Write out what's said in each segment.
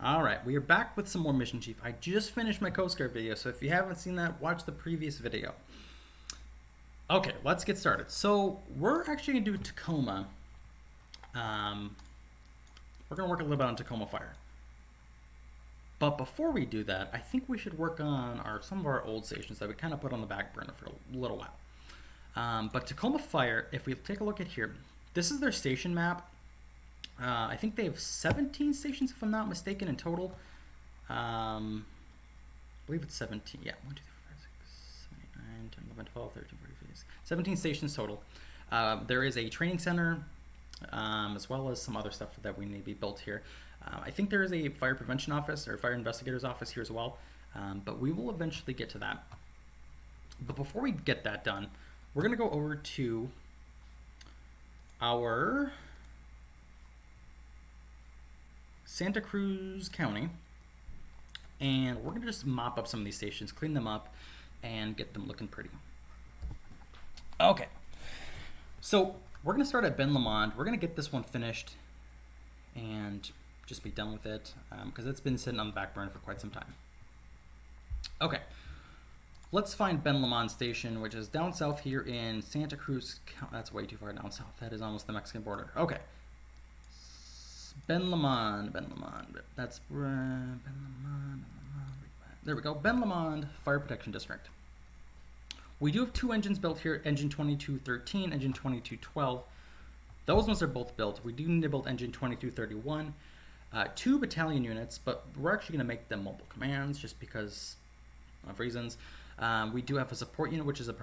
All right, we are back with some more Mission Chief. I just finished my Coast Guard video, so if you haven't seen that, watch the previous video. Okay, let's get started. So we're actually gonna do Tacoma. Um, we're gonna work a little bit on Tacoma Fire. But before we do that, I think we should work on some of our old stations that we kind of put on the back burner for a little while. But Tacoma Fire, if we take a look at here, this is their station map. I think they have 17 stations, if I'm not mistaken, in total. I believe it's 17. Yeah, 1, 2, 3, 4, 5, 6, 7, 8, 9, 10, 11, 12, 13, 14, 15, 17 stations total. There is a training center, as well as some other stuff that we need to be built here. I think there is a fire prevention office or fire investigator's office here as well, but we will eventually get to that. But before we get that done, we're going to go over to our Santa Cruz County, and we're going to just mop up some of these stations, clean them up, and get them looking pretty. Okay, so we're going to start at Ben Lomond. We're going to get this one finished and just be done with it because it's been sitting on the back burner for quite some time. Okay, let's find Ben Lomond Station, which is down south here in Santa Cruz. That's way too far down south. That is almost the Mexican border. Okay. Ben Lomond. That's Ben Lomond. There we go. Ben Lomond Fire Protection District. We do have two engines built here, engine 2213, engine 2212. Those ones are both built. We do need to build engine 2231. 2 battalion units, but we're actually going to make them mobile commands just because of reasons. We do have a support unit, which is a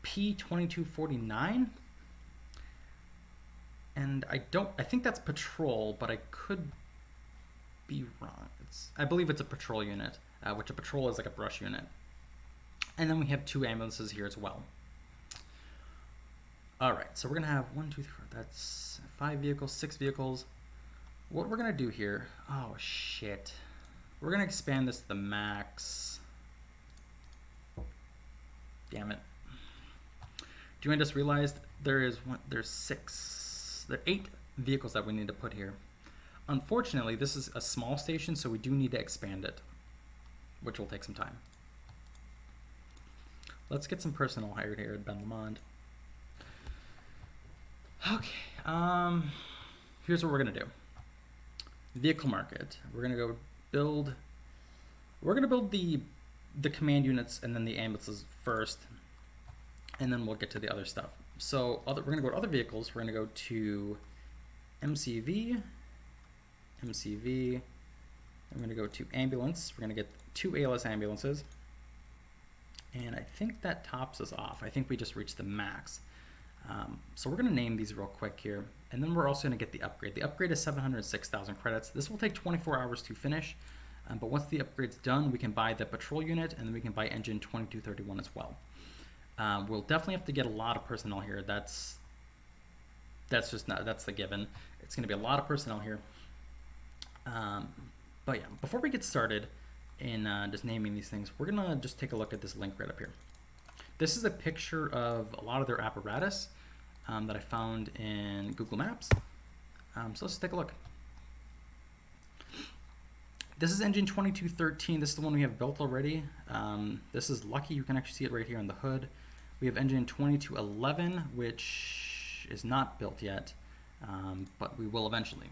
P2249. And I think that's patrol, but I could be wrong. I believe it's a patrol unit, which a patrol is like a brush unit. And then we have 2 ambulances here as well. All right, so we're gonna have 1, 2, 3, 4. That's 5 vehicles, 6 vehicles. What we're gonna do here? Oh shit! We're gonna expand this to the max. Damn it! Do you just realized there's 8 vehicles that we need to put here. Unfortunately, this is a small station, so we do need to expand it, which will take some time. Let's get some personnel hired here at Ben Lomond. Okay, here's what we're gonna do. Vehicle market. We're gonna go build. We're gonna build the command units and then the ambulances first, and then we'll get to the other stuff. So we're gonna go to other vehicles. We're gonna go to MCV. I'm gonna go to ambulance. We're gonna get 2 ALS ambulances. And I think that tops us off. I think we just reached the max. So we're gonna name these real quick here. And then we're also gonna get the upgrade. The upgrade is 706,000 credits. This will take 24 hours to finish. But once the upgrade's done, we can buy the patrol unit and then we can buy engine 2231 as well. We'll definitely have to get a lot of personnel here. That's the given. It's going to be a lot of personnel here. But yeah, before we get started in just naming these things, we're going to just take a look at this link right up here. This is a picture of a lot of their apparatus that I found in Google Maps. So let's take a look. This is engine 2213. This is the one we have built already. This is lucky. You can actually see it right here on the hood. We have engine 2211, which is not built yet, but we will eventually.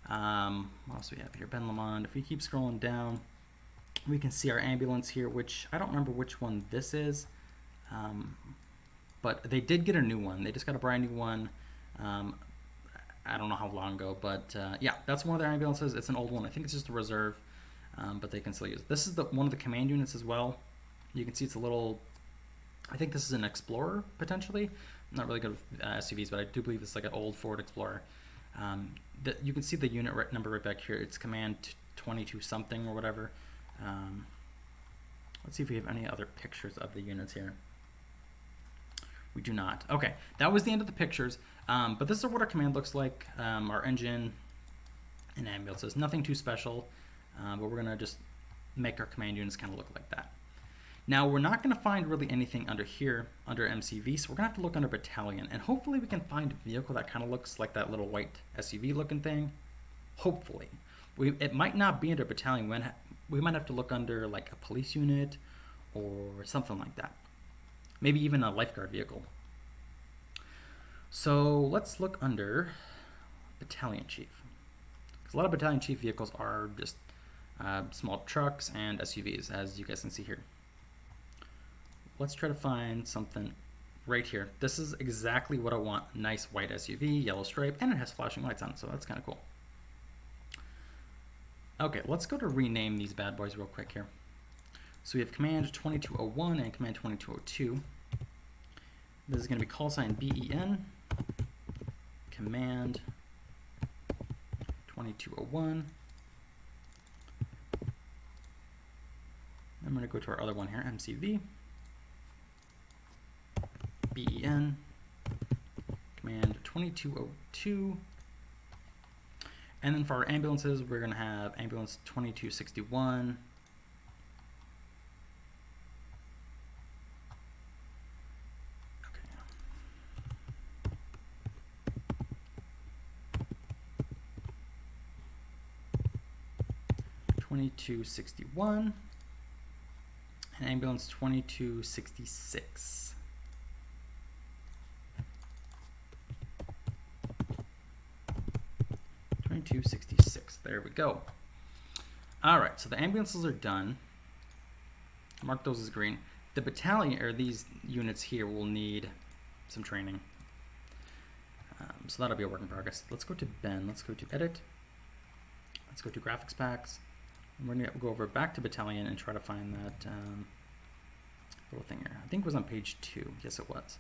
What else do we have here? Ben Lomond. If we keep scrolling down, we can see our ambulance here, which I don't remember which one this is, but they did get a new one. They just got a brand new one. I don't know how long ago, but yeah, that's one of their ambulances. It's an old one. I think it's just a reserve, but they can still use it. This is one of the command units as well. You can see it's a little, I think this is an Explorer, potentially. I'm not really good with SUVs, but I do believe it's like an old Ford Explorer. You can see the unit number right back here. It's command 22 something or whatever. Let's see if we have any other pictures of the units here. We do not. Okay, that was the end of the pictures. But this is what our command looks like. Our engine and ambulances. Nothing too special, but we're going to just make our command units kind of look like that. Now, we're not going to find really anything under here, under MCV, so we're going to have to look under battalion. And hopefully we can find a vehicle that kind of looks like that little white SUV looking thing. Hopefully. It might not be under battalion. We might have to look under like a police unit or something like that. Maybe even a lifeguard vehicle. So let's look under battalion chief. Because a lot of battalion chief vehicles are just small trucks and SUVs, as you guys can see here. Let's try to find something right here. This is exactly what I want. Nice white SUV, yellow stripe, and it has flashing lights on it, so that's kind of cool. Okay, let's go to rename these bad boys real quick here. So we have command 2201 and command 2202. This is going to be call sign BEN, command 2201. I'm going to go to our other one here, MCV, BEN, command 2202. And then for our ambulances, we're going to have ambulance 2261. Okay. 2261. And ambulance 2266. There we go. All right, so the ambulances are done. Mark those as green. The battalion, or these units here, will need some training. So that'll be a work in progress. Let's go to Ben. Let's go to edit. Let's go to graphics packs. And we're going to go over back to battalion and try to find that little thing here. I think it was on page 2. Yes, it was.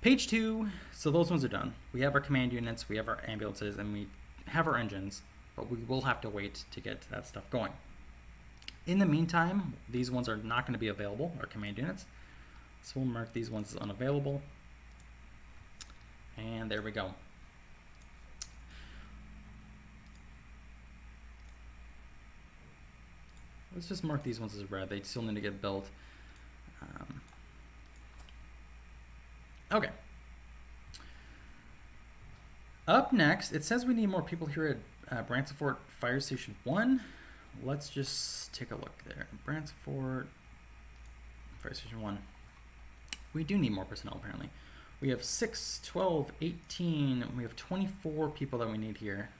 Page 2. So those ones are done. We have our command units, we have our ambulances, and we have our engines, but we will have to wait to get that stuff going. In the meantime, these ones are not going to be available, our command units. So we'll mark these ones as unavailable. And there we go. Let's just mark these ones as red. They still need to get built. Okay. Up next, it says we need more people here at Bransford Fire Station 1. Let's just take a look there. Bransford Fire Station 1. We do need more personnel, apparently. We have 6, 12, 18. We have 24 people that we need here.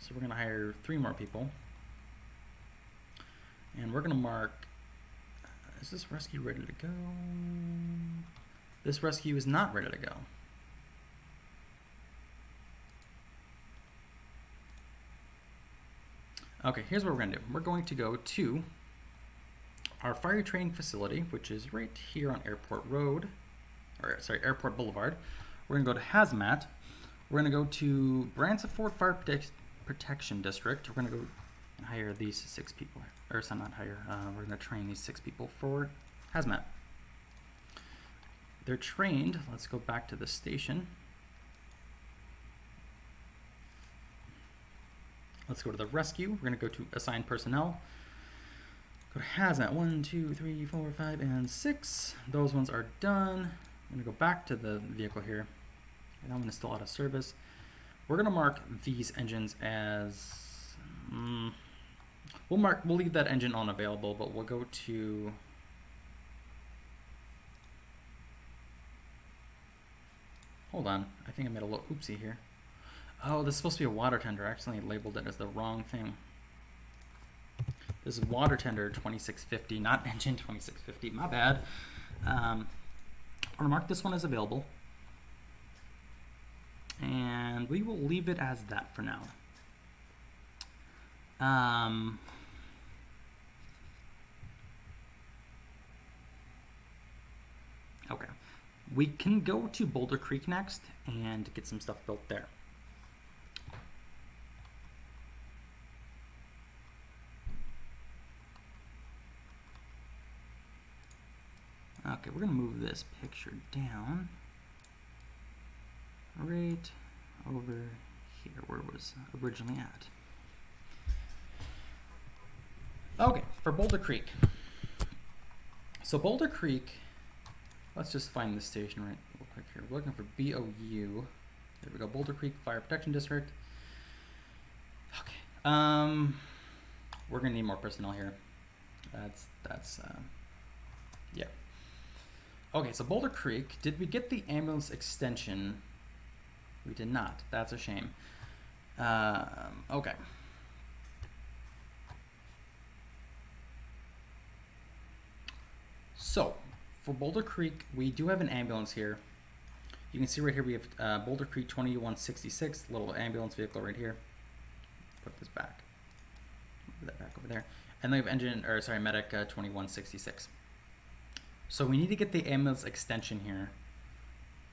So we're going to hire 3 more people. And we're going to mark... is this rescue ready to go? This rescue is not ready to go. Okay, here's what we're going to do. We're going to go to our fire training facility, which is right here on Airport Road, or sorry, Airport Boulevard. We're going to go to Hazmat. We're going to go to Bransford Fire Protection District. We're going to go and hire these 6 people. Or so not hire, we're going to train these 6 people for Hazmat. They're trained. Let's go back to the station. Let's go to the rescue. We're going to go to assign personnel. Go to Hazmat. 1, 2, 3, 4, 5, and 6. Those ones are done. I'm going to go back to the vehicle here. And that one is still out of service. We're going to mark these engines as... we'll leave that engine unavailable, but we'll go to... hold on. I think I made a little oopsie here. Oh, this is supposed to be a water tender. I accidentally labeled it as the wrong thing. This is water tender 2650, not engine 2650. My bad. I'm going to mark this one as available. And we will leave it as that for now. Okay. We can go to Boulder Creek next and get some stuff built there. Okay, we're going to move this picture down right over here where it was originally at. Okay, for Boulder Creek. So Boulder Creek, let's just find this station right real quick here. We're looking for BOU. There we go, Boulder Creek Fire Protection District. We're gonna need more personnel here. Yeah. Okay, so Boulder Creek. Did we get the ambulance extension? We did not. That's a shame. Okay. So, for Boulder Creek, we do have an ambulance here. You can see right here we have Boulder Creek 2166, little ambulance vehicle right here. Put this back. Move that back over there. And then we have medic 2166. So we need to get the ambulance extension here.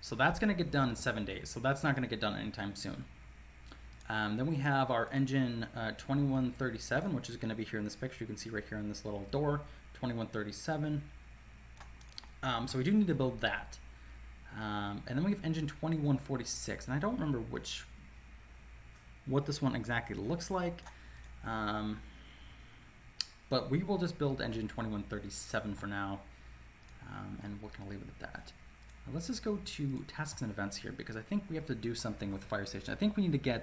So that's going to get done in 7 days. So that's not going to get done anytime soon. Then we have our engine 2137, which is going to be here in this picture. You can see right here on this little door, 2137. So we do need to build that. And then we have engine 2146, and I don't remember what this one exactly looks like. But we will just build engine 2137 for now, and we're gonna leave it at that. Now let's just go to tasks and events here, because I think we have to do something with fire station. I think we need to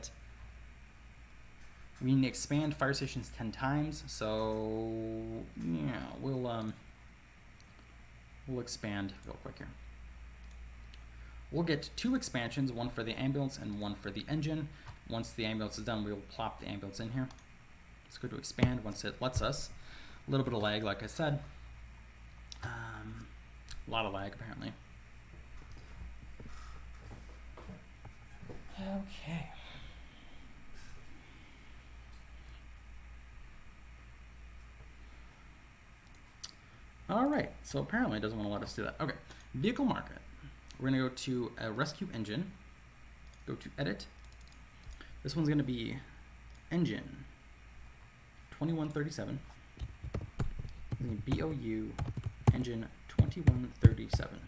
expand fire stations 10 times. So yeah, we'll expand real quick here. We'll get 2 expansions, one for the ambulance and one for the engine. Once the ambulance is done, we will plop the ambulance in here. Let's go to expand once it lets us. A little bit of lag, like I said. A lot of lag, apparently. Okay. All right, so apparently it doesn't want to let us do that. Okay, vehicle market. We're going to go to a rescue engine, go to edit. This one's going to be engine 2137. BOU engine 2137.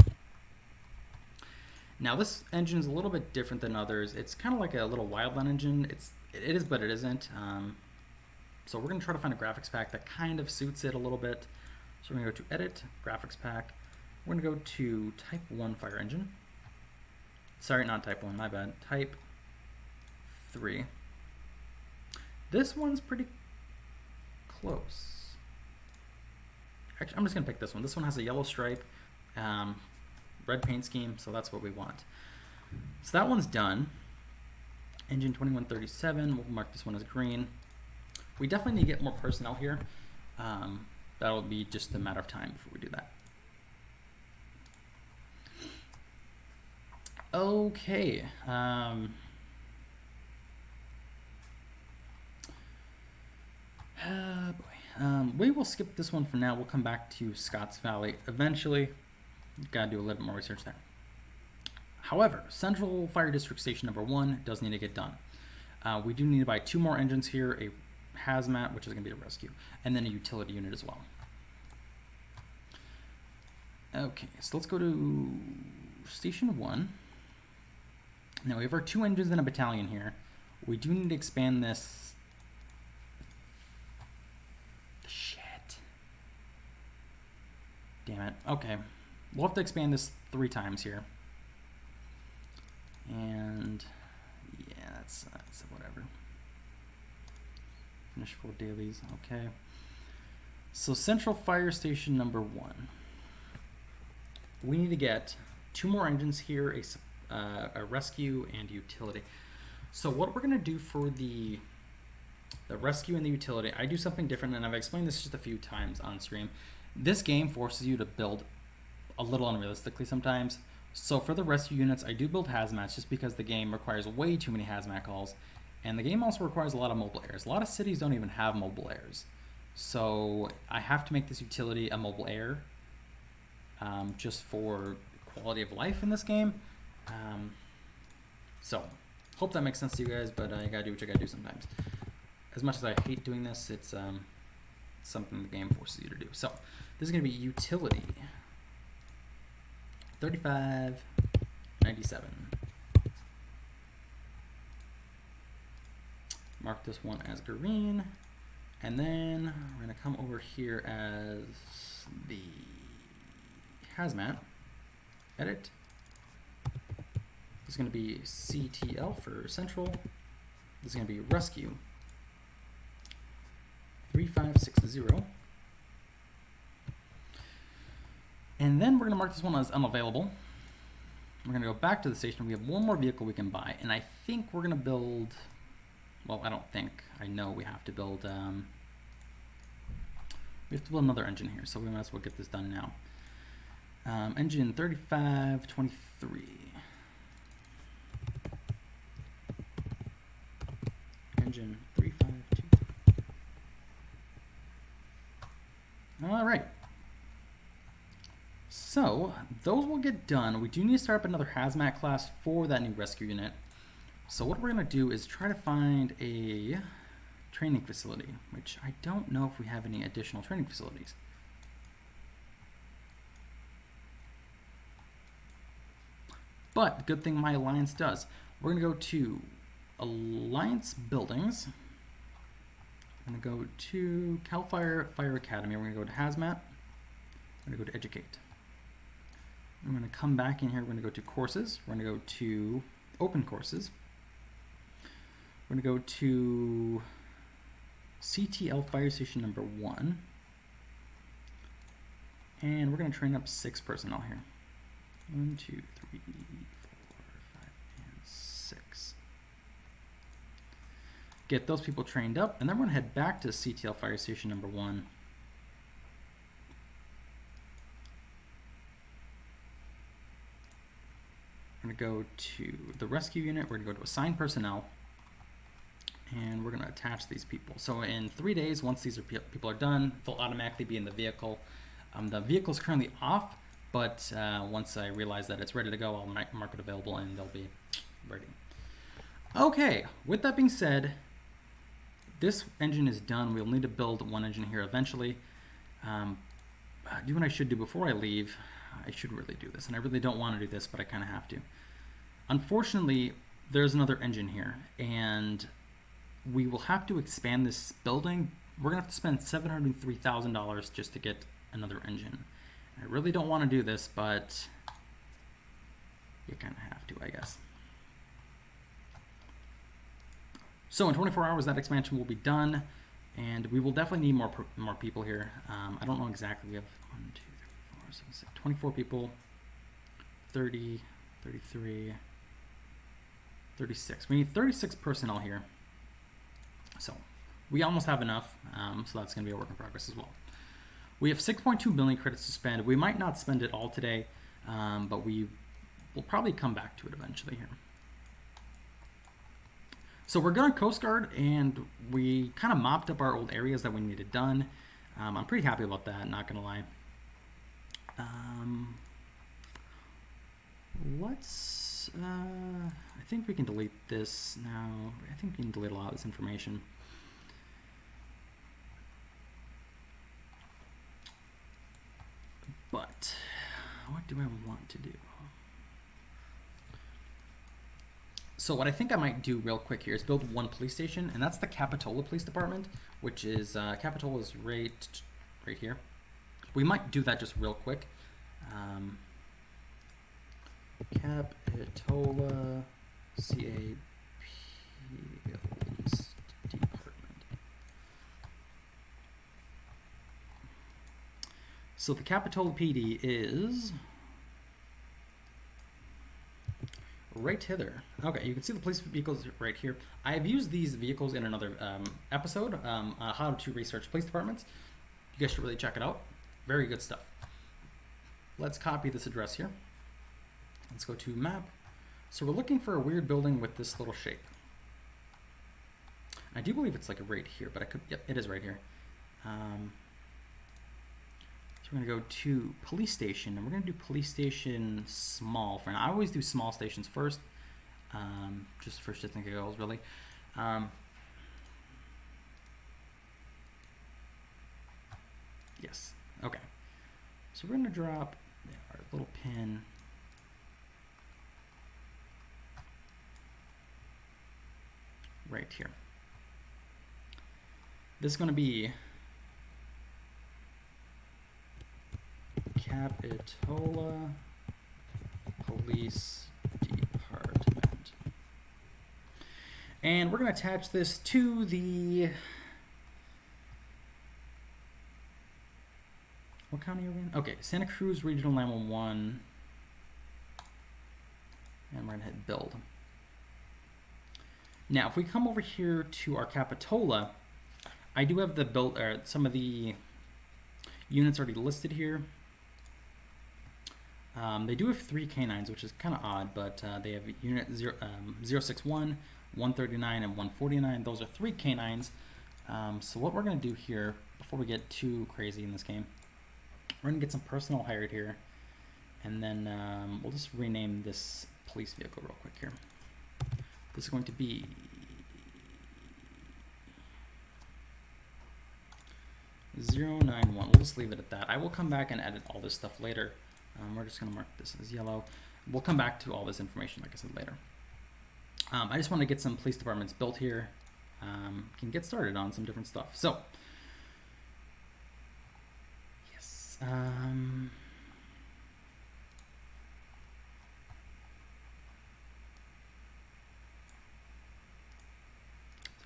Now this engine is a little bit different than others. It's kind of like a little wildland engine. It is, but it isn't. So we're going to try to find a graphics pack that kind of suits it a little bit. So we're going to go to edit, graphics pack. We're going to go to type 1 fire engine. Sorry, not type 1, my bad. Type 3. This one's pretty close. Actually, I'm just going to pick this one. This one has a yellow stripe, red paint scheme, so that's what we want. So that one's done. Engine 2137, we'll mark this one as green. We definitely need to get more personnel here. That'll be just a matter of time before we do that. Okay. We will skip this one for now. We'll come back to Scotts Valley eventually. Gotta do a little bit more research there. However, Central Fire District Station number 1 does need to get done. We do need to buy 2 more engines here, a hazmat, which is going to be a rescue, and then a utility unit as well. Okay, so let's go to Station 1. Now we have our 2 engines and a battalion here. We do need to expand this. Shit. Damn it. Okay. We'll have to expand this 3 times here. And yeah, that's whatever. Finish 4 dailies. Okay. So Central Fire Station number 1. We need to get 2 more engines here, a rescue and utility. So what we're gonna do for the rescue and the utility, I do something different, and I've explained this just a few times on stream. This game forces you to build a little unrealistically sometimes. So for the rescue units, I do build hazmats just because the game requires way too many hazmat calls, and the game also requires a lot of mobile airs. A lot of cities don't even have mobile airs, so I have to make this utility a mobile air, just for quality of life in this game. So hope that makes sense to you guys, but I gotta do what I gotta do sometimes. As much as I hate doing this, it's something the game forces you to do. So this is gonna be utility 3597. Mark this one as green, and then we're gonna come over here as the hazmat. Edit. This is going to be CTL for central. This is going to be rescue. 3560. And then we're going to mark this one as unavailable. We're going to go back to the station. We have one more vehicle we can buy, and I think we're going to build, well, I don't think, I know we have to build, another engine here, so we might as well get this done now. Engine 3523. Engine 3523. All right. So those will get done. We do need to start up another hazmat class for that new rescue unit. So what we're going to do is try to find a training facility, which I don't know if we have any additional training facilities. But good thing my alliance does. We're going to go to Alliance Buildings. I'm going to go to Cal Fire Academy. We're going to go to Hazmat. We're going to go to Educate. I'm going to come back in here. We're going to go to Courses. We're going to go to Open Courses. We're going to go to CTL Fire Station number 1. And we're going to train up 6 personnel here. 1, 2, 3, 4, 5, and 6. Get those people trained up, and then we're going to head back to CTL Fire Station number 1. We're going to go to the rescue unit. We're going to go to assign personnel, and we're going to attach these people. So in 3 days, once these people are done, they'll automatically be in the vehicle. The vehicle is currently off, but once I realize that it's ready to go, I'll mark it available, and they'll be ready. Okay, with that being said, this engine is done. We'll need to build one engine here eventually. Do what I should do before I leave. I should really do this, and I really don't want to do this, but I kind of have to. Unfortunately, there's another engine here, and we will have to expand this building. We're going to have to spend $703,000 just to get another engine. I really don't want to do this, but you kind of have to, I guess. So in 24 hours, that expansion will be done, and we will definitely need more people here. I don't know exactly. We have 1, 2, 3, 4, 5, 6, 24 people, 30, 33, 36. We need 36 personnel here. So we almost have enough, so that's going to be a work in progress as well. We have 6.2 million credits to spend. We might not spend it all today, but we will probably come back to it eventually here. So we're going to Coast Guard, and we kind of mopped up our old areas that we needed done. I'm pretty happy about that, not going to lie. I think we can delete this now. I think we can delete a lot of this information. But what do I want to do? So what I think I might do real quick here is build one police station, and that's the Capitola Police Department, which is Capitola is right here. We might do that just real quick. Capitola CAP Police Department. So the Capitola PD is right hither. Okay, you can see the police vehicles right here. I have used these vehicles in another episode, how to research police departments. You guys should really check it out. Very good stuff. Let's copy this address here. Let's go to map. So we're looking for a weird building with this little shape. I do believe it's like right here, but I could, yep, it is right here. So we're gonna go to police station, and we're gonna do police station small for now. I always do small stations first, just for shits and giggles, really. Yes, okay. So we're gonna drop our little pin right here. This is gonna be Capitola Police Department. And we're going to attach this to the What county are we in? Okay, Santa Cruz Regional 911. And we're gonna hit build. Now, if we come over here to our Capitola, I do have the build, or some of the units already listed here. They do have 3 canines, which is kind of odd, but they have unit 061, 139, and 149. Those are 3 canines. So what we're going to do here, before we get too crazy in this game, we're going to get some personnel hired here. And then we'll just rename this police vehicle real quick here. This is going to be 091. We'll just leave it at that. I will come back and edit all this stuff later. We're just going to mark this as yellow. We'll come back to all this information, like I said, later. I just want to get some police departments built here. Can get started on some different stuff. So, yes. I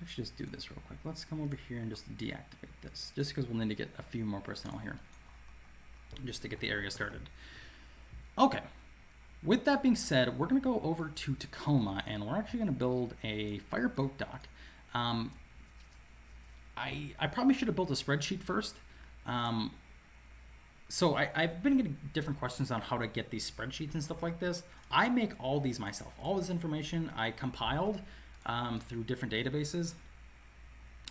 should just do this real quick. Let's come over here and just deactivate this, just because we'll need to get a few more personnel here, just to get the area started. Okay, with that being said, we're going to go over to Tacoma, and we're actually going to build a fireboat dock. I probably should have built a spreadsheet first. So I've been getting different questions on how to get these spreadsheets and stuff like this. I make all these myself. All this information I compiled through different databases.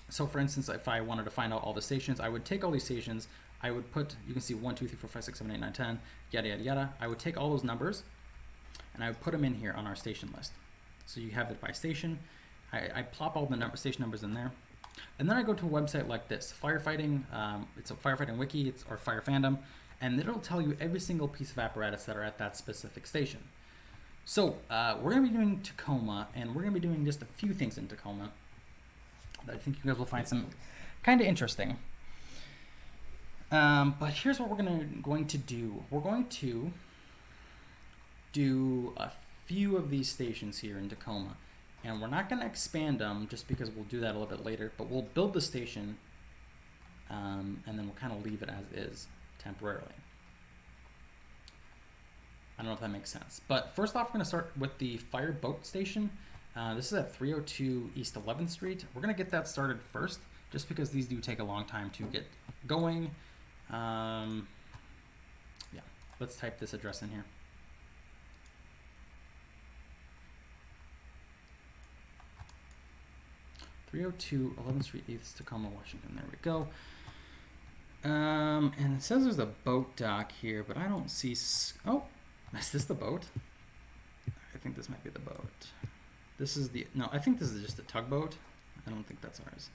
So for instance, if I wanted to find out all the stations, I would take all these stations, I would put, you can see 1, 2, 3, 4, 5, 6, 7, 8, 9, 10, yada, yada, yada. I would take all those numbers and I would put them in here on our station list. So you have it by station. I plop all the station numbers in there. And then I go to a website like this, firefighting, it's a firefighting wiki, or Fire Fandom, and it'll tell you every single piece of apparatus that are at that specific station. So we're going to be doing Tacoma, and we're going to be doing just a few things in Tacoma that I think you guys will find some kind of interesting. But here's what we're going to do. We're going to do a few of these stations here in Tacoma, and we're not going to expand them just because we'll do that a little bit later, but we'll build the station, and then we'll kind of leave it as is temporarily. I don't know if that makes sense. But first off, we're going to start with the fireboat station. This is at 302 East 11th Street. We're going to get that started first, just because these do take a long time to get going. Yeah, let's type this address in here. .302 11th Street, East Tacoma, Washington. There we go. And it says there's a boat dock here, but I don't see. Oh, is this the boat? I think this might be the boat. This is the. No, I think this is just a tugboat. I don't think that's ours.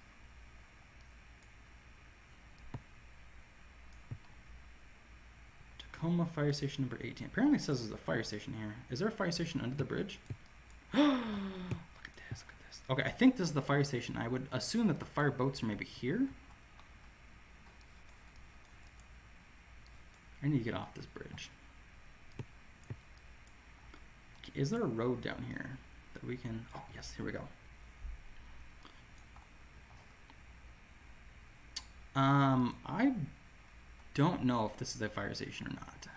Tacoma Fire Station number 18. Apparently it says there's a fire station here. Is there a fire station under the bridge? Look at this, look at this. Okay, I think this is the fire station. I would assume that the fire boats are maybe here. I need to get off this bridge. Is there a road down here that we can... Oh, yes, here we go. I don't know if this is a fire station or not.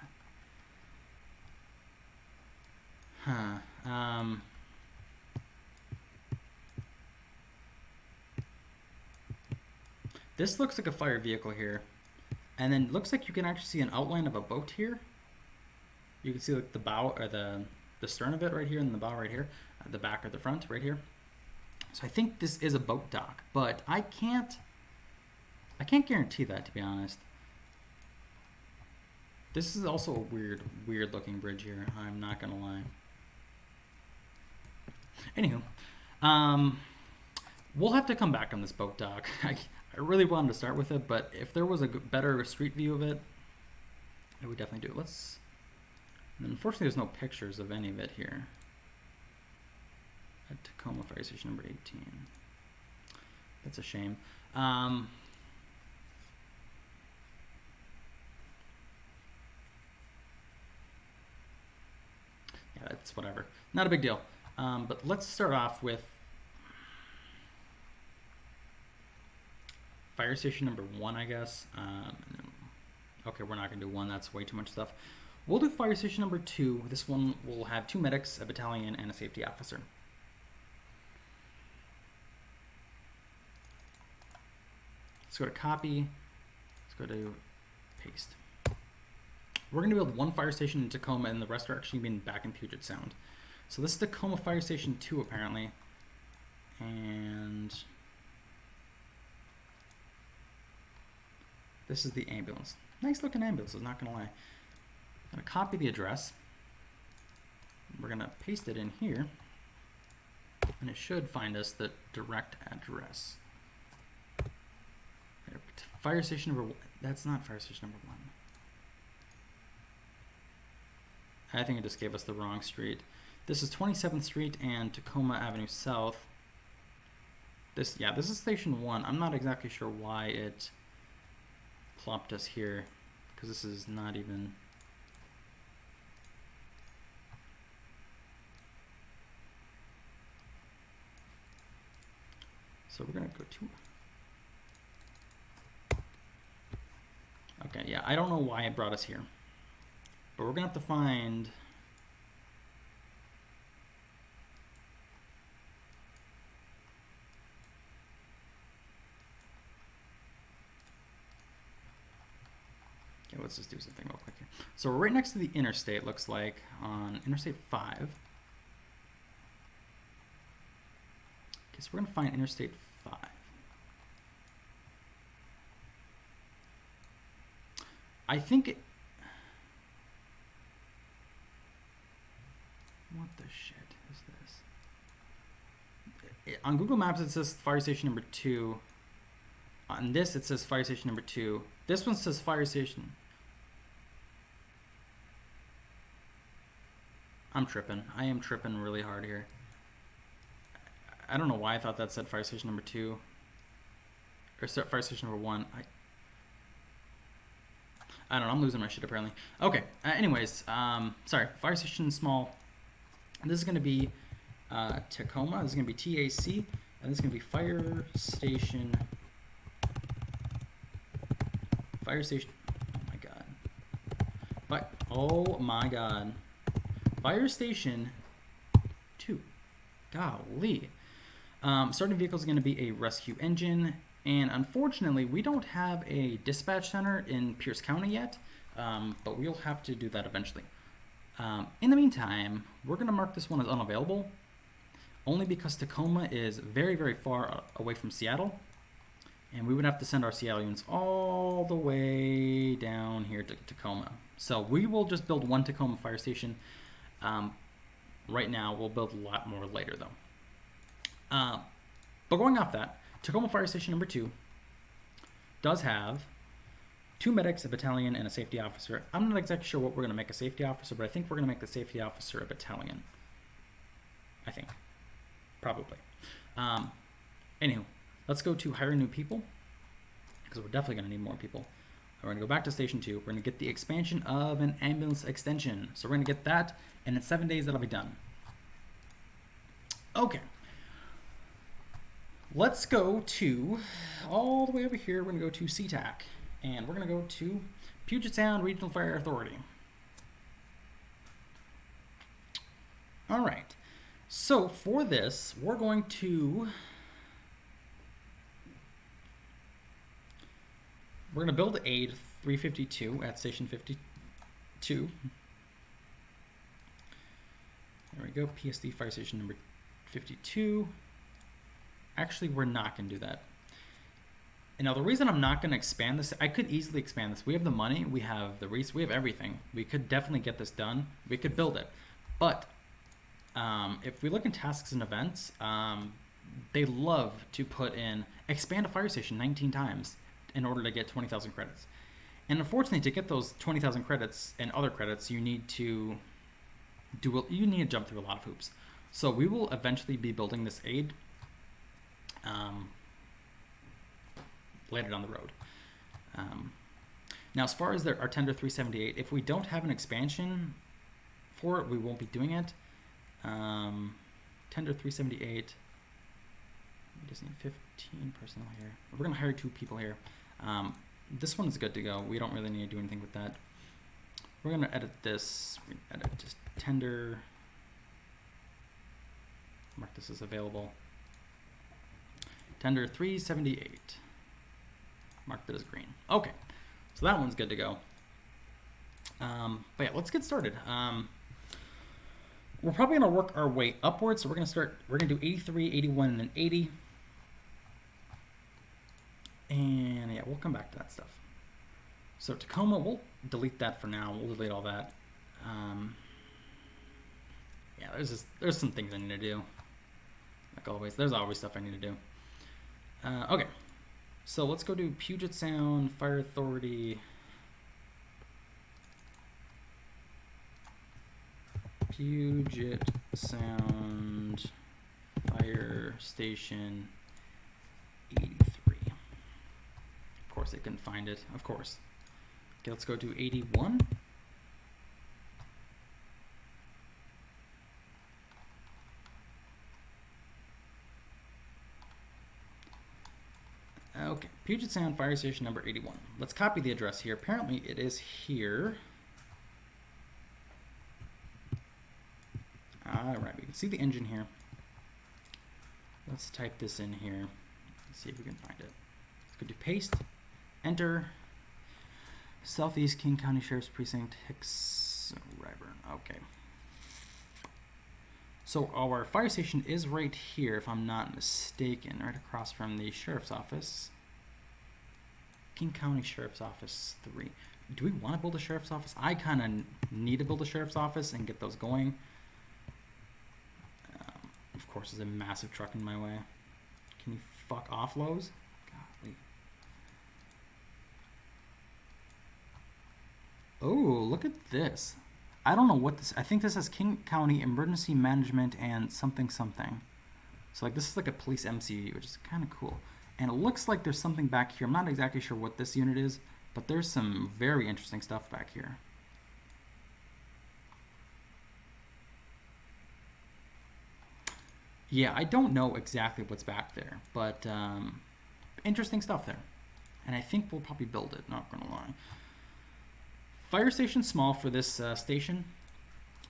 This looks like a fire vehicle here. And then looks like you can actually see an outline of a boat here. You can see like the bow, or the stern of it right here, and the bow right here, the back or the front right here. So I think this is a boat dock, but I can't guarantee that, to be honest. This is also a weird looking bridge here, I'm not gonna lie. Anywho, we'll have to come back on this boat dock. I really wanted to start with it, but if there was a better street view of it, I would definitely do it. Unfortunately, there's no pictures of any of it here. At Tacoma Fire Station number 18. That's a shame. Yeah, it's whatever. Not a big deal. But let's start off with Fire Station number 1, I guess. Okay, we're not going to do 1. That's way too much stuff. We'll do fire station number 2. This one will have 2 medics, a battalion, and a safety officer. Let's go to copy. Let's go to paste. We're going to build 1 fire station in Tacoma, and the rest are actually being back in Puget Sound. So this is Tacoma Fire Station 2, apparently. And this is the ambulance. Nice looking ambulance, I'm not going to lie. I'm going to copy the address. We're going to paste it in here. And it should find us the direct address. Fire station number 1. That's not fire station number 1. I think it just gave us the wrong street. This is 27th Street and Tacoma Avenue South. This is station 1. I'm not exactly sure why it plopped us here, because this is not even... So we're gonna go to... Okay, yeah, I don't know why it brought us here, but we're gonna have to find... Okay, let's just do something real quick here. So we're right next to the interstate, looks like, on Interstate 5. Okay, so we're gonna find Interstate 5. I think it... What the shit is this? On Google Maps it says fire station number 2. On this it says fire station number 2. This one says fire station. I'm tripping. I am tripping really hard here. I don't know why I thought that said fire station number 2. Or fire station number 1. I don't know, I'm losing my shit apparently. Okay, anyways, sorry, fire station small. This is going to be Tacoma, this is going to be TAC, and this is going to be fire station, oh my god, fire station 2, golly. Starting vehicle is going to be a rescue engine. And unfortunately, we don't have a dispatch center in Pierce County yet, but we'll have to do that eventually. In the meantime, we're going to mark this one as unavailable, only because Tacoma is very, very far away from Seattle, and we would have to send our Seattle units all the way down here to Tacoma. So we will just build 1 Tacoma fire station. Right now, we'll build a lot more later, though. But going off that, Tacoma Fire Station number 2 does have 2 medics, a battalion, and a safety officer. I'm not exactly sure what we're going to make a safety officer, but I think we're going to make the safety officer a battalion. I think. Probably. Anywho, let's go to hire new people, because we're definitely going to need more people. We're going to go back to Station 2. We're going to get the expansion of an ambulance extension. So we're going to get that, and in 7 days that'll be done. Okay. Let's go to, all the way over here, we're going to go to SeaTac, and we're going to go to Puget Sound Regional Fire Authority. All right, so for this, we're going to build aid 352 at Station 52. There we go, PSD Fire Station number 52. Actually, we're not going to do that. And now the reason I'm not going to expand this, I could easily expand this. We have the money, we have the resources, we have everything. We could definitely get this done. We could build it. But if we look in tasks and events, they love to put in expand a fire station 19 times in order to get 20,000 credits. And unfortunately, to get those 20,000 credits and other credits, you need to jump through a lot of hoops. So we will eventually be building this aid later down the road. Now, as far as our Tender 378, if we don't have an expansion for it, we won't be doing it. Tender 378, we just need 15 personnel here. We're going to hire 2 people here. This one is good to go. We don't really need to do anything with that. We're going to edit this. We're going to edit just tender. Mark this as available. Tender 378. Mark that as green. Okay, so that one's good to go. But yeah, let's get started. We're probably going to work our way upwards. So we're going to do 83, 81, and then 80. And yeah, we'll come back to that stuff. So Tacoma, we'll delete that for now. We'll delete all that. Yeah, there's some things I need to do. Like always, there's always stuff I need to do. Okay, so let's go to Puget Sound Fire Authority. Puget Sound Fire Station 83. Of course, they couldn't find it. Of course. Okay, let's go to 81. Okay, Puget Sound Fire Station number 81. Let's copy the address here. Apparently, it is here. All right, we can see the engine here. Let's type this in here. Let's see if we can find it. Let's go to paste, enter. Southeast King County Sheriff's Precinct, Hicks, Ryburn. Okay. So our fire station is right here, if I'm not mistaken, right across from the sheriff's office. King County Sheriff's Office 3. Do we want to build a sheriff's office? I kind of need to build a sheriff's office and get those going. Of course, there's a massive truck in my way. Can you fuck off, Lowe's? Golly. Oh, look at this. I don't know what this, I think this is King County Emergency Management and something something. So like this is like a police MCV, which is kind of cool. And it looks like there's something back here. I'm not exactly sure what this unit is, but there's some very interesting stuff back here. Yeah, I don't know exactly what's back there, but interesting stuff there. And I think we'll probably build it, not gonna lie. Fire station small for this station.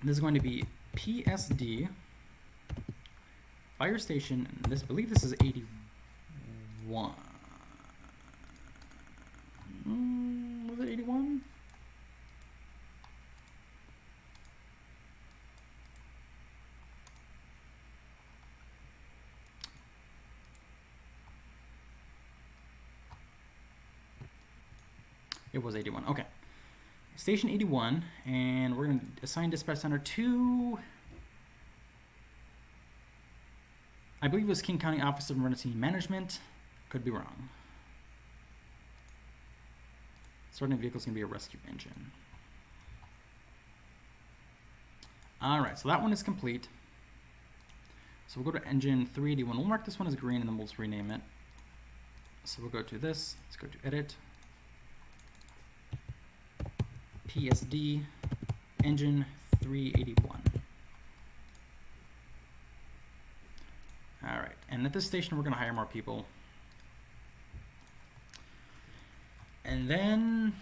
This is going to be PSD fire station. This, I believe this is 81. Was it 81? It was 81. Okay. Station 81, and we're going to assign dispatch center to, I believe it was King County Office of Emergency Management. Could be wrong. Starting vehicle is going to be a rescue engine. All right, so that one is complete. So we'll go to engine 381. We'll mark this one as green, and then we'll just rename it. So we'll go to this. Let's go to edit. PSD engine 381. All right, and at this station we're going to hire more people. And then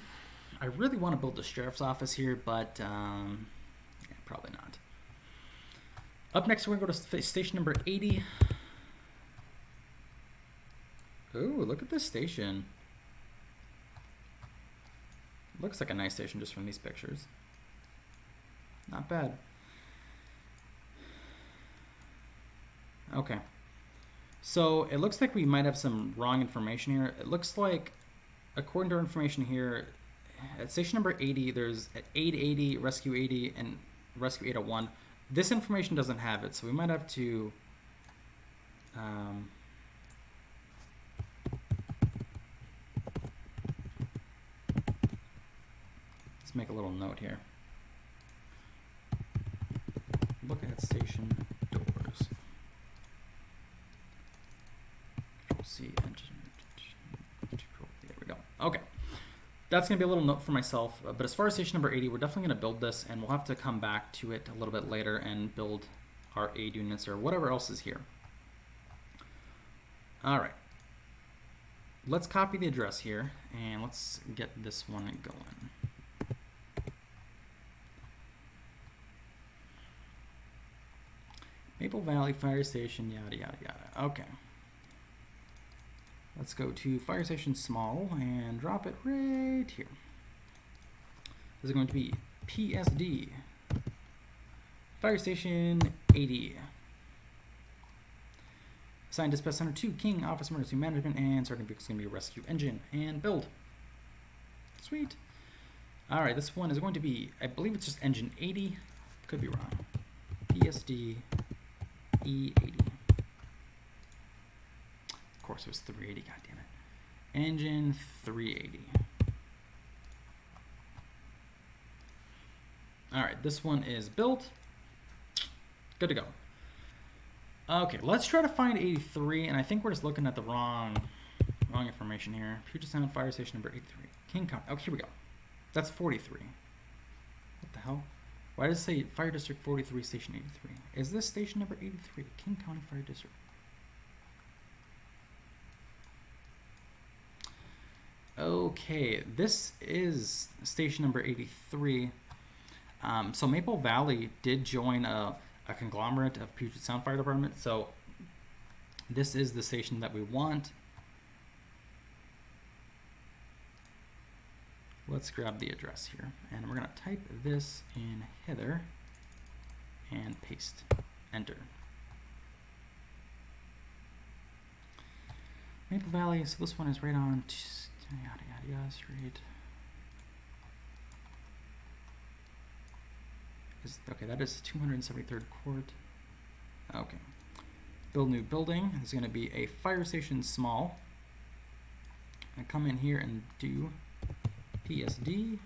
I really want to build the sheriff's office here, but yeah, probably not. Up next, we're going to go to station number 80. Ooh, look at this station. Looks like a nice station just from these pictures. Not bad. Okay. So it looks like we might have some wrong information here. It looks like, according to our information here, at station number 80, there's at 880, rescue 80, and rescue 801. This information doesn't have it, so we might have to let's make a little note here. Look at station doors. Control-C, there we go. Okay. That's going to be a little note for myself. But as far as station number 80, we're definitely going to build this, and we'll have to come back to it a little bit later and build our aid units or whatever else is here. All right. let's copy the address here and let's get this one going. Maple Valley Fire Station, yada, yada, yada. Okay. Let's go to Fire Station Small and drop it right here. This is going to be PSD Fire Station 80. Assigned Dispatch Center 2, King, Office Emergency Management, and starting vehicle is going to be a rescue engine. And build. Sweet. Alright, this one is going to be, I believe it's just engine 80. Could be wrong. PSD E80. Of course it was 380, goddammit. Engine 380. Alright, this one is built. Good to go. Okay, let's try to find 83, and I think we're just looking at the wrong information here. Puget Sound Fire Station number 83. King County. Oh, here we go. That's 43. What the hell? Why does it say Fire District 43, Station 83? Is this station number 83? King County Fire District. Okay, this is station number 83. So Maple Valley did join a conglomerate of Puget Sound Fire Department, so this is the station that we want. Let's grab the address here, and we're going to type this in Heather and paste. Enter. Maple Valley, so this one is right on yada yada yada street. Okay, that is 273rd Court. Okay. Build new building. This is going to be a fire station small. I come in here and do PSD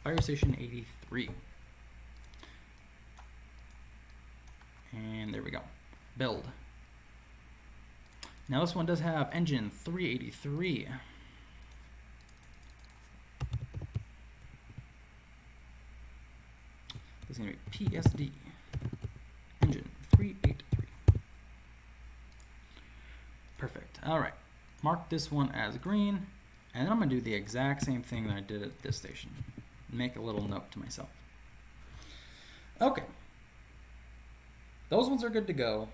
Fire Station 83. And there we go. Build. Now this one does have engine 383. This is going to be PSD engine 383. Perfect. All right. Mark this one as green, and then I'm going to do the exact same thing that I did at this station. Make a little note to myself. Okay. Those ones are good to go.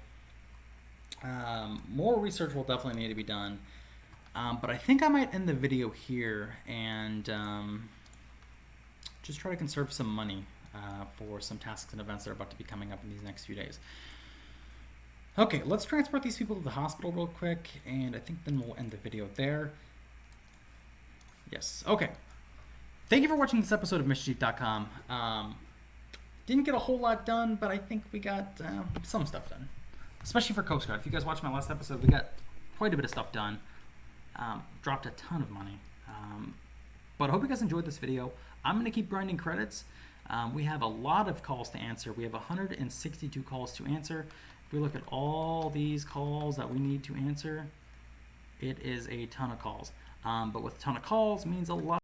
More research will definitely need to be done. But I think I might end the video here and just try to conserve some money for some tasks and events that are about to be coming up in these next few days. Okay, let's transport these people to the hospital real quick, and I think then we'll end the video there. Yes, okay. Thank you for watching this episode of MrChief.com. Didn't get a whole lot done, but I think we got some stuff done. Especially for Coast Guard. If you guys watched my last episode, we got quite a bit of stuff done. Dropped a ton of money. But I hope you guys enjoyed this video. I'm going to keep grinding credits. We have a lot of calls to answer. We have 162 calls to answer. If we look at all these calls that we need to answer, it is a ton of calls. But with a ton of calls means a lot